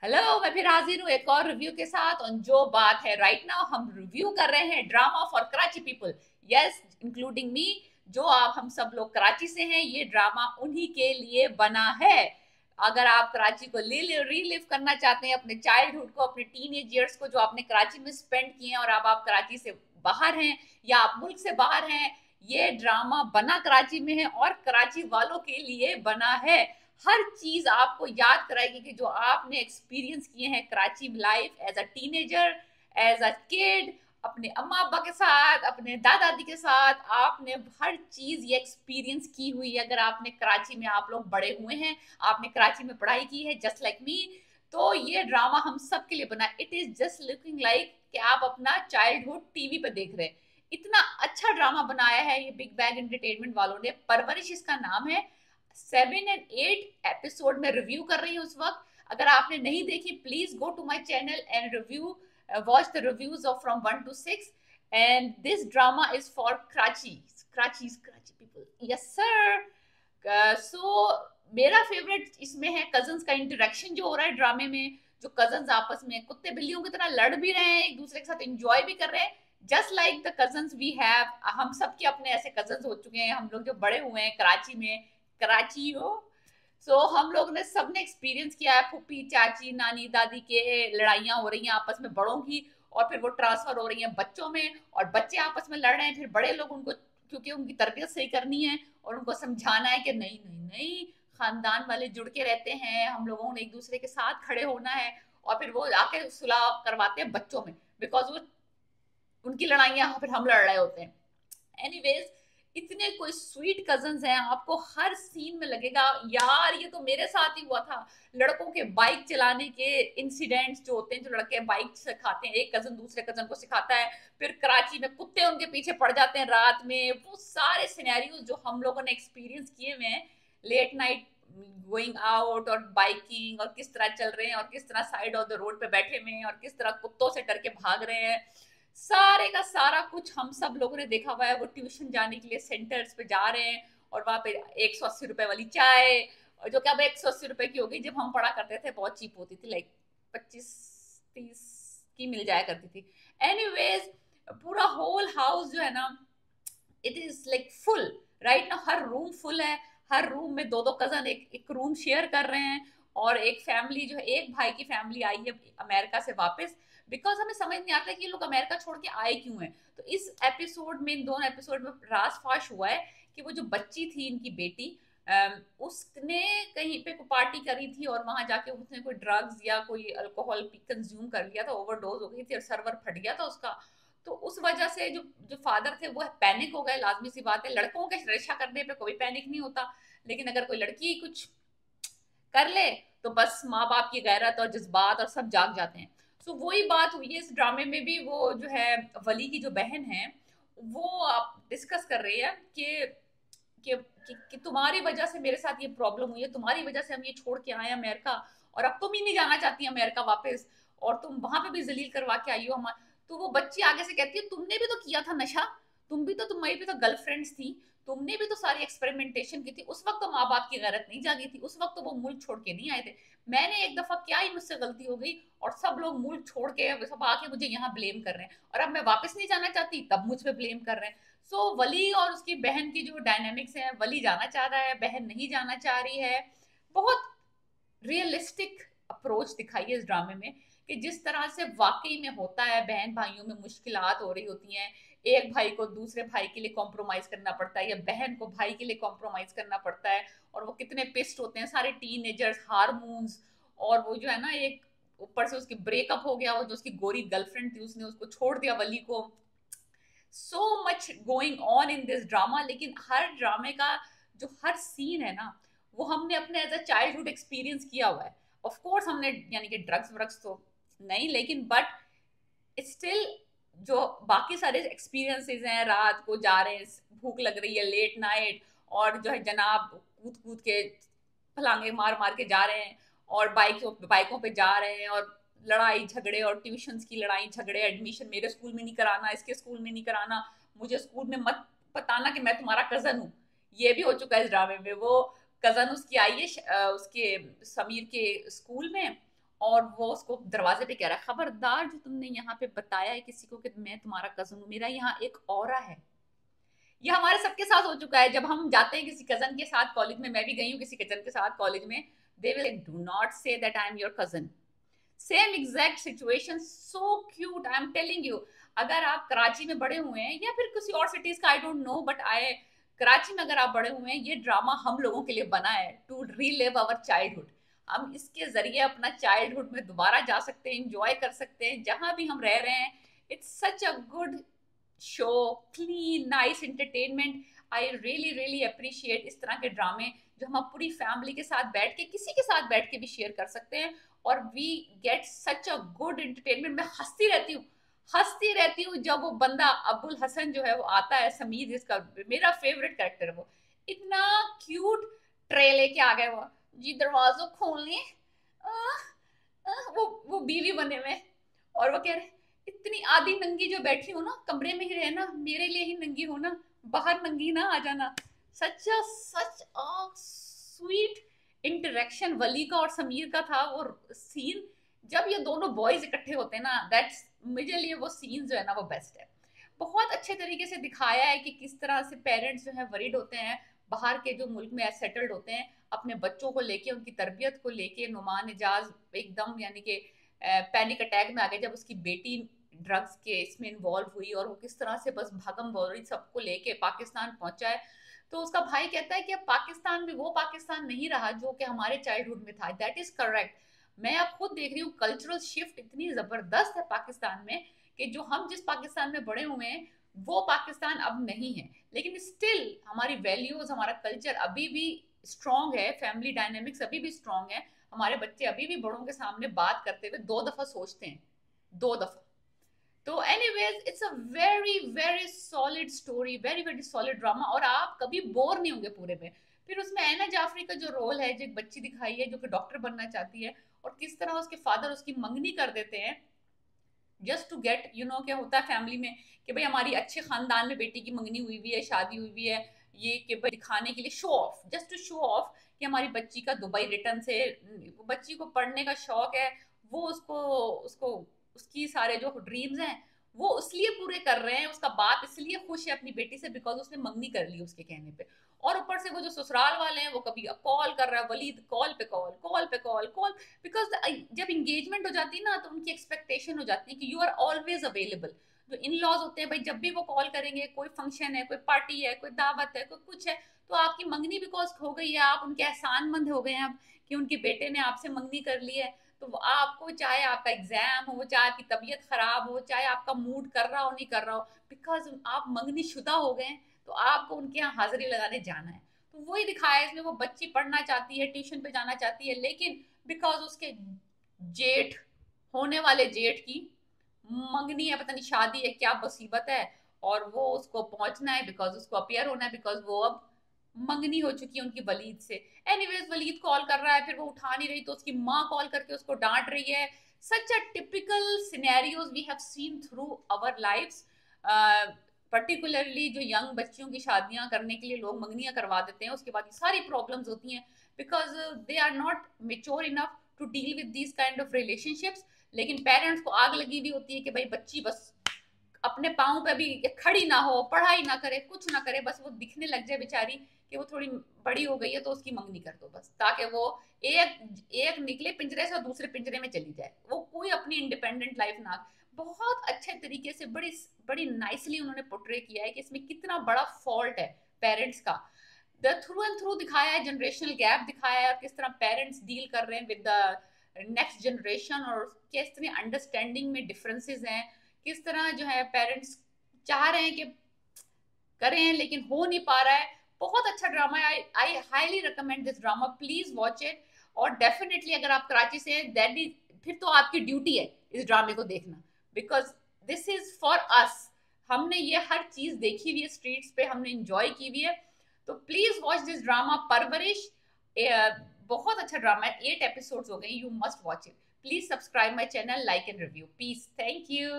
Hello, मैं फिर हाजिर हूँ एक और रिव्यू के साथ। और जो बात है राइट नाउ, हम रिव्यू कर रहे हैं drama for Karachi people. Yes, including me. जो आप हम सब लोग कराची से हैं, ये ड्रामा उन्हीं के लिए बना है। अगर आप कराची को रीलिव करना चाहते हैं, अपने चाइल्डहुड को, अपने टीनेज ईयर्स को जो आपने कराची में स्पेंड किए हैं, और अब आप कराची से बाहर हैं या आप मुल्क से बाहर हैं, ये ड्रामा बना कराची में है और कराची वालों के लिए बना है। हर चीज आपको याद कराएगी कि जो आपने एक्सपीरियंस किए हैं Karachi life as a teenager, as a kid, अपने अम्मा अब्बा के साथ, अपने दादा दादी के साथ, आपने हर चीज ये एक्सपीरियंस की हुई है। अगर आपने कराची में आप लोग बड़े हुए हैं, आपने कराची में पढ़ाई की है जस्ट लाइक मी, तो ये ड्रामा हम सब के लिए बना। It is just looking like कि आप अपना चाइल्डहुड टीवी पे देख रहे हैं। इतना अच्छा ड्रामा बनाया है ये बिग बैग एंटरटेनमेंट वालों ने। परवरिश इसका नाम है। 7 और 8 एपिसोड में रिव्यू कर रही हूँ उस वक्त। अगर आपने नहीं देखी, please go to my channel and review, watch the reviews of from 1 to 6। And this drama is for Karachi people. Yes sir. So मेरा फेवरेट इसमें है कजन्स का इंटरेक्शन जो हो रहा है ड्रामे में। जो कजन्स आपस में कुत्ते बिल्लियों की तरह लड़ भी रहे हैं, एक दूसरे के साथ एंजॉय भी कर रहे हैं, just like the cousins we have. हम सबके अपने ऐसे कजन्स हो चुके हैं, हम लोग जो बड़े हुए हैं कराची में। कराची हो, सो हम लोग ने सबने एक्सपीरियंस किया है। फूफी चाची नानी दादी के लड़ाइयाँ हो रही हैं आपस में बड़ों की, और फिर वो ट्रांसफर हो रही हैं बच्चों में, और बच्चे आपस में लड़ रहे हैं, फिर बड़े लोग उनको, क्योंकि उनकी तरबियत सही करनी है और उनको समझाना है कि नहीं नहीं नहीं, खानदान वाले जुड़ के रहते हैं, हम लोगों ने एक दूसरे के साथ खड़े होना है। और फिर वो आके सुलह करवाते हैं बच्चों में, बिकॉज वो उनकी लड़ाइयाँ फिर हम लड़ रहे होते हैं। एनीवेज, इतने कोई स्वीट कजन्स हैं, आपको हर सीन में लगेगा यार ये तो मेरे साथ ही हुआ था। लड़कों के बाइक चलाने के इंसिडेंट्स जो होते हैं, जो लड़के बाइक सिखाते हैं, एक कजन दूसरे कजन को सिखाता है, फिर कराची में कुत्ते उनके पीछे पड़ जाते हैं रात में, वो सारे सिनेरियोज जो हम लोगों ने एक्सपीरियंस किए हुए हैं लेट नाइट गोइंग आउट और बाइकिंग, और किस तरह चल रहे हैं, और किस तरह साइड ऑफ द रोड पे बैठे हुए हैं, और किस तरह कुत्तों से डर के भाग रहे हैं, सारे का सारा कुछ हम सब लोगों ने देखा हुआ है। वो ट्यूशन जाने के लिए सेंटर्स पे जा रहे हैं, और वहां पे 180 रुपए वाली चाय, और जो कि अब 180 रुपए की हो गई, जब हम पढ़ा करते थे बहुत चीप होती थी, लाइक 25-30 की मिल जाया करती थी। एनीवेज, पूरा होल हाउस जो है ना, it is like full right ना। हर रूम फुल है, हर रूम में दो दो कजन एक एक रूम शेयर कर रहे हैं। और एक फैमिली जो है, एक भाई की फैमिली आई है अमेरिका से वापस, बिकॉज हमें समझ नहीं आता कि ये लोग अमेरिका छोड़ के आए क्यों हैं। तो इस एपिसोड में, इन दोनों एपिसोड में रास फाश हुआ है कि वो जो बच्ची थी, इनकी बेटी, उसने कहीं पे कोई पार्टी करी थी, और वहां जाके उसने कोई ड्रग्स या कोई अल्कोहल कंज्यूम कर लिया था, ओवरडोज हो गई थी, और सर्वर फट गया था उसका। तो उस वजह से जो जो फादर थे वो पैनिक हो गए। लाजमी सी बात है, लड़कों के रिश्ता करने पे कोई पैनिक नहीं होता, लेकिन अगर कोई लड़की कुछ कर ले तो बस माँ बाप की गैरत और जज्बात और सब जाग जाते हैं। सो वही बात हुई है इस ड्रामे में भी। वो जो है, वली की जो बहन है, वो आप डिस्कस कर रही है कि तुम्हारी वजह से मेरे साथ ये प्रॉब्लम हुई है, तुम्हारी वजह से हम ये छोड़ के आए अमेरिका, और अब तुम ही नहीं जाना चाहती अमेरिका वापस, और तुम वहां पे भी जलील करवा के आई हो हमारे। तो वो बच्ची आगे से कहती है, तुमने भी तो किया था नशा, तुम भी तो, तुम्हारी भी तो गर्लफ्रेंड्स थी, तुमने भी तो सारी एक्सपेरिमेंटेशन की थी, उस वक्त तो माँ बाप की गैरत नहीं जागी थी, उस वक्त तो वो मुल्क छोड़ के नहीं आए थे। मैंने एक दफा क्या ही मुझसे गलती हो गई, और सब लोग मुल्क छोड़ के सब आके मुझे यहाँ ब्लेम कर रहे हैं, और अब मैं वापस नहीं जाना चाहती तब मुझ पे ब्लेम कर रहे हैं। सो वली और उसकी बहन की जो डायनामिक्स है, वली जाना चाह रहा है, बहन नहीं जाना चाह रही है। बहुत रियलिस्टिक अप्रोच दिखाई है इस ड्रामे में, कि जिस तरह से वाकई में होता है, बहन भाइयों में मुश्किलात हो रही होती हैं, एक भाई को दूसरे भाई के लिए कॉम्प्रोमाइज करना पड़ता है, या बहन को भाई के लिए कॉम्प्रोमाइज करना पड़ता है, और वो कितने पिस्ट होते हैं सारे टीनेजर्स, हार्मोन्स। और वो जो है ना, एक ऊपर से उसकी ब्रेकअप हो गया, वो जो उसकी गोरी गर्लफ्रेंड थी उसने उसको छोड़ दिया वली को। So much going on in this drama. लेकिन हर ड्रामे का जो हर सीन है ना, वो हमने अपने एज अ चाइल्डहुड एक्सपीरियंस किया हुआ है। ऑफ कोर्स हमने, यानी कि ड्रग्स व्रग्स तो नहीं, लेकिन बट स्टिल जो बाकी सारे एक्सपीरियंसेस हैं, रात को जा रहे हैं, भूख लग रही है, लेट नाइट, और जो है जनाब कूद कूद के फलांगे मार मार के जा रहे हैं, और बाइकों पे जा रहे हैं, और लड़ाई झगड़े, और ट्यूशंस की लड़ाई झगड़े, एडमिशन मेरे स्कूल में नहीं कराना, इसके स्कूल में नहीं कराना, मुझे स्कूल में मत बताना कि मैं तुम्हारा कजन हूँ। ये भी हो चुका है इस ड्रामे में। वो कजन उसकी आई है उसके समीर के स्कूल में, और वो उसको दरवाजे पे कह रहा है, खबरदार जो तुमने यहाँ पे बताया है किसी को कि मैं तुम्हारा कजन हूँ, मेरा यहाँ एक औरा है। ये हमारे सबके साथ हो चुका है। जब हम जाते हैं किसी कजन के साथ कॉलेज में, मैं भी गई हूँ किसी कजन के साथ कॉलेज में, they will do not say that I am your cousin. Same exact situation, so cute, I am telling you. अगर आप कराची में बड़े हुए हैं या फिर किसी और सिटीज का, I don't know, but I, Karachi में अगर आप बड़े हुए हैं, ये ड्रामा हम लोगों के लिए बना है टू रीलिव आवर चाइल्डहुड। हम इसके जरिए अपना चाइल्डहुड में दोबारा जा सकते हैं, इंजॉय कर सकते हैं जहां भी हम रह रहे हैं। It's such a good show, clean nice entertainment. I really really appreciate इस तरह के ड्रामे जो हम पूरी फैमिली के साथ बैठ के, किसी के साथ बैठ के भी शेयर कर सकते हैं, और we get such a good entertainment. मैं हंसती रहती हूँ जब वो बंदा अब्दुल हसन जो है वो आता है, समीर जिसका मेरा फेवरेट कैरेक्टर है, वो इतना क्यूट ट्रे लेके आ गए, वो जी दरवाजों खोलने, वो बीवी बने हुए, और वो कह रहे इतनी आधी नंगी जो बैठी हो ना, कमरे में ही रहना, मेरे लिए ही नंगी हो ना, बाहर नंगी ना आ जाना। सच अ स्वीट इंटरेक्शन वली का और समीर का था वो सीन। जब ये दोनों बॉयज इकट्ठे होते हैं ना, दैट्स मेरे लिए वो सीन जो है ना वो बेस्ट है। बहुत अच्छे तरीके से दिखाया है कि किस तरह से पेरेंट्स जो है वरीड होते हैं, बाहर के जो मुल्क में सेटल्ड होते हैं, अपने बच्चों को लेके, उनकी तरबियत को लेके। नुमान एजाज एकदम यानी कि पैनिक अटैक में आ गए जब उसकी बेटी ड्रग्स के इसमें इन्वॉल्व हुई, और वो किस तरह से बस भागम भौरी सबको लेके पाकिस्तान पहुंचा है। तो उसका भाई कहता है कि अब पाकिस्तान भी वो पाकिस्तान नहीं रहा जो कि हमारे चाइल्डहुड में था। That is correct. मैं अब खुद देख रही हूँ कल्चरल शिफ्ट इतनी जबरदस्त है पाकिस्तान में, कि जो हम जिस पाकिस्तान में बड़े हुए हैं वो पाकिस्तान अब नहीं है, लेकिन स्टिल हमारी वैल्यूज, हमारा कल्चर अभी भी स्ट्रांग है, फैमिली डायनेमिक्स अभी भी स्ट्रांग है। हमारे बच्चे अभी भी बड़ों के सामने बात करते हुए 2 दफा सोचते हैं, 2 दफा। तो anyways it's a very very solid story, very very solid drama, और आप कभी बोर नहीं होंगे पूरे में। फिर उसमें ऐना जाफरी का जो रोल है, जो एक बच्ची दिखाई है जो कि डॉक्टर बनना चाहती है, और किस तरह उसके फादर उसकी मंगनी कर देते हैं just to get, you know, क्या होता है फैमिली में कि भाई हमारी अच्छे खानदान में बेटी की मंगनी हुई हुई है, शादी हुई हुई है, ये कि भाई दिखाने के लिए, show off, just to show off कि हमारी बच्ची का दुबई रिटर्न से, बच्ची को पढ़ने का शौक है, वो उसको उसको उसकी सारे जो ड्रीम्स हैं वो इसलिए पूरे कर रहे हैं, उसका बाप इसलिए खुश है अपनी बेटी से बिकॉज उसने मंगनी कर ली उसके कहने पे। और ऊपर से वो जो ससुराल वाले हैं वो कभी कॉल कर रहा है, वलीद कॉल पे कॉल, कॉल पे कॉल, कॉल, बिकॉज जब इंगेजमेंट हो जाती है ना तो उनकी एक्सपेक्टेशन हो जाती है कि यू आर ऑलवेज अवेलेबल। जो इन लॉज होते हैं भाई, जब भी वो कॉल करेंगे, कोई फंक्शन है, कोई पार्टी है, कोई दावत है, कोई कुछ है, तो आपकी मंगनी बिकॉज हो गई है, आप उनके एहसानमंद हो गए हैं अब कि उनके बेटे ने आपसे मंगनी कर ली है। तो आपको चाहे आपका एग्जाम हो, चाहे आपकी तबीयत खराब हो, चाहे आपका मूड कर रहा हो नहीं कर रहा हो, बिकॉज आप मंगनी शुदा हो गए, तो आपको उनके यहाँ हाजिरी लगाने जाना है। तो वही दिखाया इसमें, वो बच्ची पढ़ना चाहती है, ट्यूशन पे जाना चाहती है, लेकिन बिकॉज उसके जेठ, होने वाले जेठ की मंगनी है, पता नहीं शादी है, क्या मुसीबत है, और वो उसको पहुंचना है, बिकॉज उसको अपियर होना है, बिकॉज वो अब मंगनी हो चुकी है उनकी वलीद से। एनीवेज वलीद कॉल कर रहा है, फिर वो उठा नहीं रही, तो उसकी माँ कॉल करके उसको डांट रही है। Such a typical scenarios we have seen through our lives. Particularly जो यंग बच्चियों की शादियां करने के लिए लोग मंगनियां करवा देते हैं, उसके बाद ये सारी प्रॉब्लम्स होती हैं because they are not mature enough to deal with these kind of relationships. लेकिन पेरेंट्स को आग लगी हुई होती है कि भाई बच्ची बस अपने पाँव पे भी खड़ी ना हो, पढ़ाई ना करे, कुछ ना करे, बस वो दिखने लग जाए बेचारी कि वो थोड़ी बड़ी हो गई है, तो उसकी मंगनी कर दो बस, ताकि वो एक एक निकले पिंजरे से और दूसरे पिंजरे में चली जाए, वो कोई अपनी इंडिपेंडेंट लाइफ ना। बहुत अच्छे तरीके से, बड़ी बड़ी नाइसली उन्होंने पोर्ट्रे किया है कि इसमें कितना बड़ा फॉल्ट है पेरेंट्स का। द थ्रू एंड थ्रू दिखाया है, जनरेशनल गैप दिखाया है, और किस तरह पेरेंट्स डील कर रहे हैं विद द नेक्स्ट जनरेशन, और किस तरह अंडरस्टैंडिंग में डिफरेंसेस हैं, किस तरह जो है पेरेंट्स चाह रहे हैं कि करें लेकिन हो नहीं पा रहा है। बहुत अच्छा ड्रामा है, I highly recommend this drama, please watch it. और डेफिनेटली अगर आप कराची से हैं, दैट इज, फिर तो आपकी ड्यूटी है इस ड्रामे को देखना, because this is for us. हमने ये हर चीज देखी हुई है स्ट्रीट्स पे, हमने इंजॉय की हुई है, तो प्लीज वॉच दिस ड्रामा परवरिश। बहुत अच्छा ड्रामा है, 8 एपिसोड्स हो गए, you must watch it. Please subscribe my channel, like and review, please, thank you.